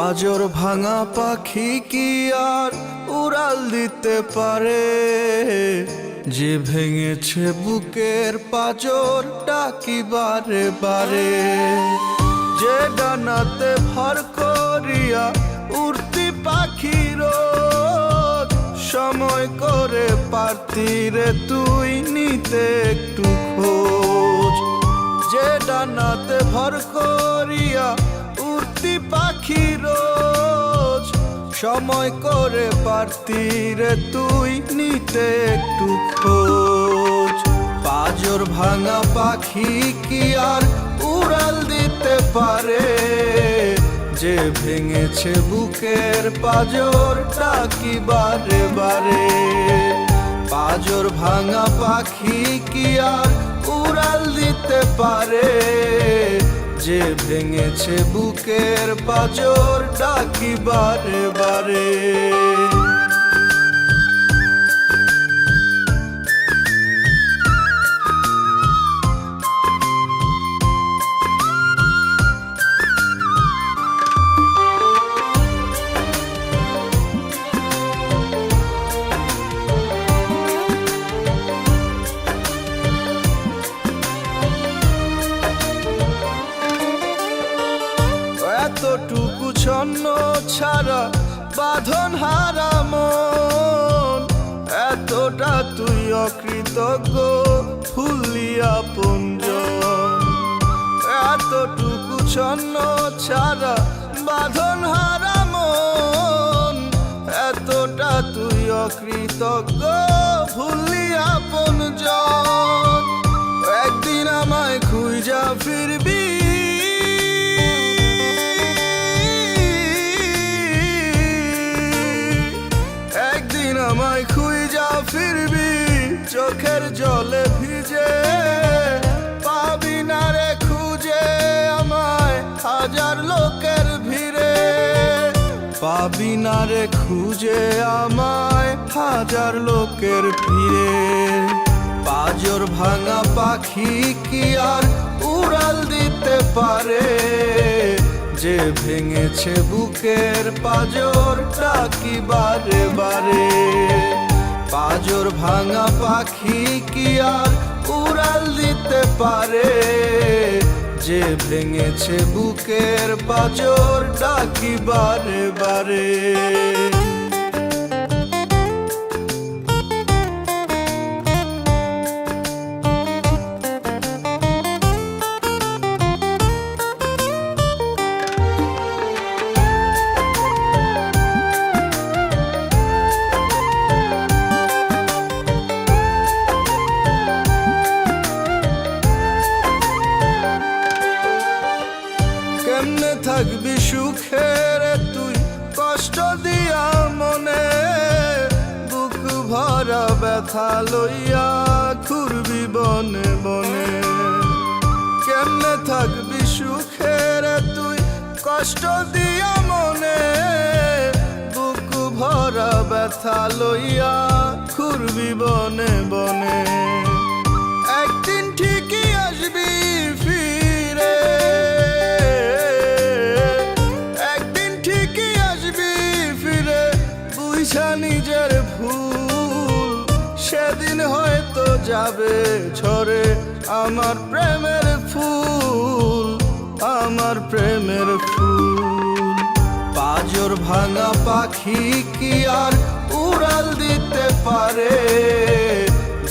পাজর ভাঙা পাখি কি আর উড়াল দিতে পারে? যে ভেঙেছে বুকের পাজর ডাকি বারে বারে। যে ডানাতে ভর করিয়া উড়তি পাখি রোজ, সময় করে পারতি রে তুই নিতে একটু খোঁজ। যে ডানাতে ভর করিয়া উড়তি পাখি রোজ, সময় করে পারতি রে তুই নিতে একটু খোঁজ। পাজর ভাঙা পাখি কি আর উড়াল দিতে পারে? যে ভেঙেছে বুকের পাজর ডাকি বারে বারে। পাজর ভাঙা পাখি কি আর উড়াল দিতে পারে? যে ভেঙেছে বুকের পাজর ডাকি বারে বারে। এতটুকু ছন্ন ছাড়া বাঁধন হারা মন, এতটা তুই অকৃতজ্ঞ ভুললি আপনজন। এতটুকু ছন্ন ছাড়া বাঁধন হারা মন, এতটা তুই অকৃতজ্ঞ ভুললি আপনজন। একদিন আমায় খুঁজা ফিরবি, আমায় খুঁজা ফিরবি চোখের জলে ভিজে। পাবি না রে খুঁজে আমায় হাজার লোকের ভিড়ে। পাবি না রে খুঁজে আমায় হাজার লোকের ভিড়ে। পাজর ভাঙা পাখি কি আর উড়াল দিতে পারে? যে ভেঙেছে বুকের পাজর ডাকি বারে বারে। পাজর ভাঙা পাখি কি আর উড়াল দিতে পারে? যে ভেঙেছে বুকের পাজর ডাকি বারে বারে। কেমনে থাকবি সুখের তুই কষ্ট দিয়া মনে? বুক ভরা ব্যথা লইয়া ঘুরবি বনে বনে। কেমনে থাকবি সুখের তুই কষ্ট দিয়া মনে? বুক ভরা ব্যথা লইয়া ঘুরবি বনে বনে। একদিন ঠিকই আসবি ফিরে, নিজের ভুল। সেদিন হয়তো যাবে ঝরে আমার প্রেমের ফুল, আমার প্রেমের ফুল। পাজর ভাঙা পাখি কি আর উড়াল দিতে পারে?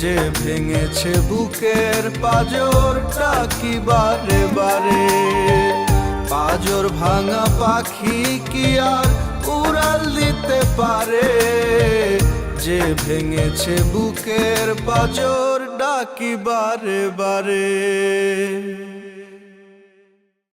যে ভেঙেছে বুকের পাজর ডাকি বারে বারে। পাজর ভাঙা পাখি কি আর উড়াল দিতে পারে? যে ভেঙেছে বুকের পাজর ডাকি বারে বারে।